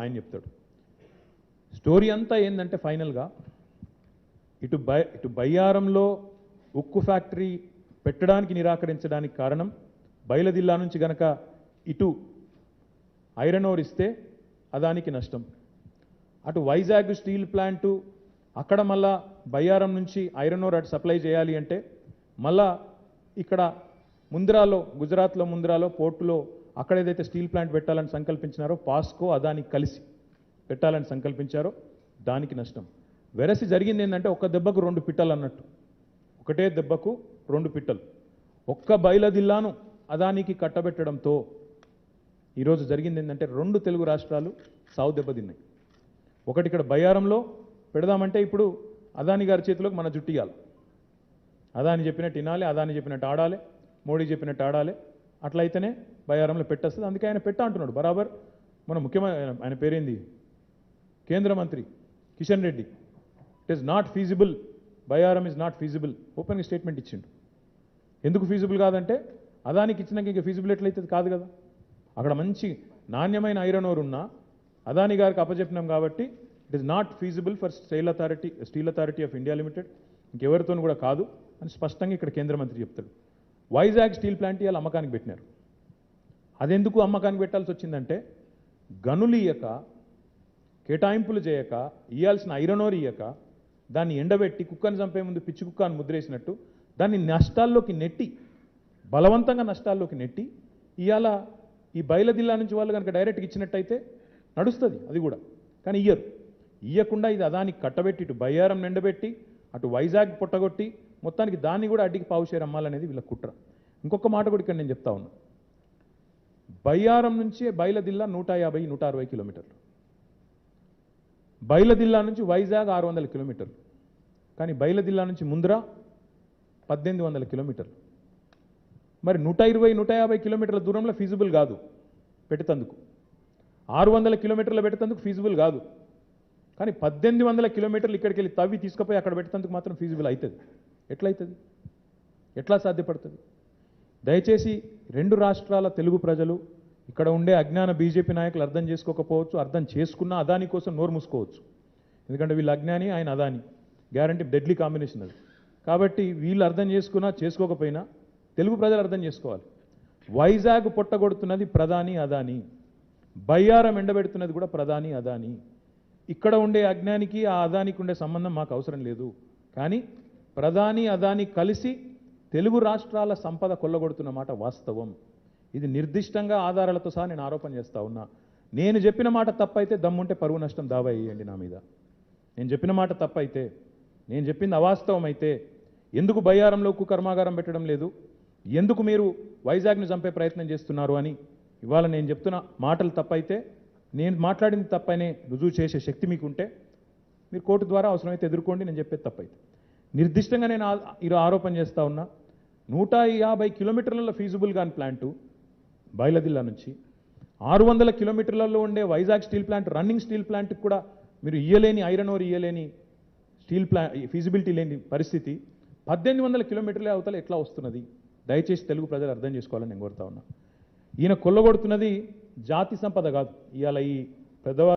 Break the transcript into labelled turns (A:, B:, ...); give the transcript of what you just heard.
A: ఆయన చెప్తాడు. స్టోరీ అంతా ఏంటంటే ఫైనల్గా ఇటు బయ్యారంలో ఉక్కు ఫ్యాక్టరీ పెట్టడానికి నిరాకరించడానికి కారణం బయలుదిల్లా నుంచి గనక ఇటు ఐరన్ ఓర్ ఇస్తే అదానికి నష్టం. అటు వైజాగ్ స్టీల్ ప్లాంటు అక్కడ మళ్ళా బయ్యారం నుంచి ఐరన్ ఓర్ అటు సప్లై చేయాలి అంటే మళ్ళా ఇక్కడ ముంద్రాలో గుజరాత్లో ముంద్రాలో పోర్టులో అక్కడ ఏదైతే స్టీల్ ప్లాంట్ పెట్టాలని సంకల్పించినారో పాస్కో అదానికి కలిసి పెట్టాలని సంకల్పించారో దానికి నష్టం. వెరసి జరిగింది ఏంటంటే ఒక్క దెబ్బకు రెండు పిట్టలు అన్నట్టు, ఒకటే దెబ్బకు రెండు పిట్టలు. ఒక్క బయలుదిల్లాను అదానికి కట్టబెట్టడంతో ఈరోజు జరిగింది ఏంటంటే రెండు తెలుగు రాష్ట్రాలు సావు దెబ్బతిన్నాయి. ఒకటి ఇక్కడ బయ్యారంలో పెడదామంటే ఇప్పుడు అదాని గారి చేతిలోకి మన జుట్టియాలి. అదాని చెప్పినట్టు వినాలి, అదాని చెప్పినట్టు ఆడాలి, మోడీ చెప్పినట్టు ఆడాలి. అట్లయితేనే బయ్యారంలో పెట్టేస్తుంది. అందుకే ఆయన పెట్ట అంటున్నాడు బరాబర్. మన ముఖ్యమైన ఆయన పేరేంది, కేంద్ర మంత్రి Kishan Reddy, it is not feasible, Bayyaram is not feasible ఓపెన్గా స్టేట్మెంట్ ఇచ్చిండు. ఎందుకు ఫీజిబుల్ కాదంటే అదానికి ఇచ్చినాక ఇంకా ఫీజిబుల్ ఎట్లయితుంది కాదు కదా. అక్కడ మంచి నాణ్యమైన ఐరన్ ఓర్ ఉన్నా అదాని గారికి అప్పచెప్పినాం కాబట్టి it is not feasible for steel authority of India limited, ఇంకెవరితో కూడా కాదు అని స్పష్టంగా ఇక్కడ కేంద్ర మంత్రి చెప్తాడు. వైజాగ్ స్టీల్ ప్లాంట్ ఇవాళ అమ్మకానికి పెట్టినారు. అదెందుకు అమ్మకానికి పెట్టాల్సి వచ్చిందంటే గనులు ఇయ్యక, కేటాయింపులు చేయక, ఇయ్యాల్సిన ఐరన్ ఓర్ ఇయ్యక, దాన్ని ఎండబెట్టి కుక్కను చంపే ముందు పిచ్చి కుక్క అని ముద్రేసినట్టు దాన్ని నష్టాల్లోకి నెట్టి, బలవంతంగా నష్టాల్లోకి నెట్టి ఇవాళ ఈ బయలుదిల్లా నుంచి వాళ్ళు కనుక డైరెక్ట్గా ఇచ్చినట్టయితే నడుస్తుంది అది కూడా. కానీ ఇయ్యకుండా ఇది అదానికి కట్టబెట్టి ఇటు బయ్యారం ఎండబెట్టి అటు వైజాగ్ పొట్టగొట్టి మొత్తానికి దాన్ని కూడా అడ్డికి పావుషేరు అమ్మాలనేది వీళ్ళ కుట్ర. ఇంకొక మాట కూడా ఇక్కడ నేను చెప్తా ఉన్నా. బయ్యారం నుంచి బయలుదిల్లా 150-160 కిలోమీటర్లు, బయలుదిల్లా నుంచి వైజాగ్ 600 కిలోమీటర్లు, కానీ బయలుదిల్లా నుంచి ముంద్రా 1800 కిలోమీటర్లు. మరి 120-150 కిలోమీటర్ల దూరంలో ఫీజిబుల్ కాదు పెట్టుతందుకు, 600 కిలోమీటర్లు పెట్టుతందుకు ఫీజిబుల్ కాదు. కానీ 1800 కిలోమీటర్లు ఇక్కడికి వెళ్ళి తవ్వి తీసుకుపోయి అక్కడ పెట్టేందుకు మాత్రం ఫీజిబుల్ అవుతుంది. ఎట్లయితుంది, ఎట్లా సాధ్యపడుతుంది? దయచేసి రెండు రాష్ట్రాల తెలుగు ప్రజలు, ఇక్కడ ఉండే అజ్ఞాన బీజేపీ నాయకులు అర్థం చేసుకోకపోవచ్చు, అర్థం చేసుకున్నా అదాని కోసం నోరు మూసుకోవచ్చు. ఎందుకంటే వీళ్ళు అజ్ఞాని, ఆయన అదాని, గ్యారంటీ డెడ్లీ కాంబినేషన్ అది. కాబట్టి వీళ్ళు అర్థం చేసుకున్నా చేసుకోకపోయినా తెలుగు ప్రజలు అర్థం చేసుకోవాలి. వైజాగ్ పొట్టగొడుతున్నది ప్రధాని అదాని, బయ్యారం ఎండబెడుతున్నది కూడా ప్రధాని అదాని. ఇక్కడ ఉండే అజ్ఞానికి ఆ అదానికి ఉండే సంబంధం మాకు అవసరం లేదు. కానీ ప్రధాని అదాని కలిసి తెలుగు రాష్ట్రాల సంపద కొల్లగొడుతున్న మాట వాస్తవం. ఇది నిర్దిష్టంగా ఆధారాలతో సహా నేను ఆరోపణ చేస్తా ఉన్నా. నేను చెప్పిన మాట తప్పైతే దమ్ముంటే పరువు నష్టం దావా వేయండి నా మీద. నేను చెప్పిన మాట తప్పైతే, నేను చెప్పింది అవాస్తవం అయితే, ఎందుకు బయ్యారంలో ఉక్కు కర్మాగారం పెట్టడం లేదు, ఎందుకు మీరు వైజాగ్ను చంపే ప్రయత్నం చేస్తున్నారు అని ఇవాళ నేను చెప్తున్న మాటలు తప్పైతే, నేను మాట్లాడింది తప్పనే రుజువు చేసే శక్తి మీకు ఉంటే మీరు కోర్టు ద్వారా అవసరమైతే ఎదుర్కోండి. నేను చెప్పేది తప్పైతే నిర్దిష్టంగా నేను ఈరోజు ఆరోపణ చేస్తూ ఉన్నా. 150 కిలోమీటర్లలో ఫీజిబుల్ కాని ప్లాంటు బయలుదిల్లా నుంచి, 600 కిలోమీటర్లలో ఉండే Vizag steel plant, running steel ప్లాంట్కి కూడా మీరు ఇయ్యలేని ఐరన్ ఓర్ ఇయ్యలేని స్టీల్ ప్లాంట్, ఫీజిబిలిటీ లేని పరిస్థితి 1800 కిలోమీటర్లే అవతల ఎట్లా వస్తున్నది? దయచేసి తెలుగు ప్రజలు అర్థం చేసుకోవాలని నేను కోరుతా ఉన్నా. ఈయన కొల్లగొడుతున్నది జాతి సంపద కాదు. ఇవాళ ఈ పెద్దవారు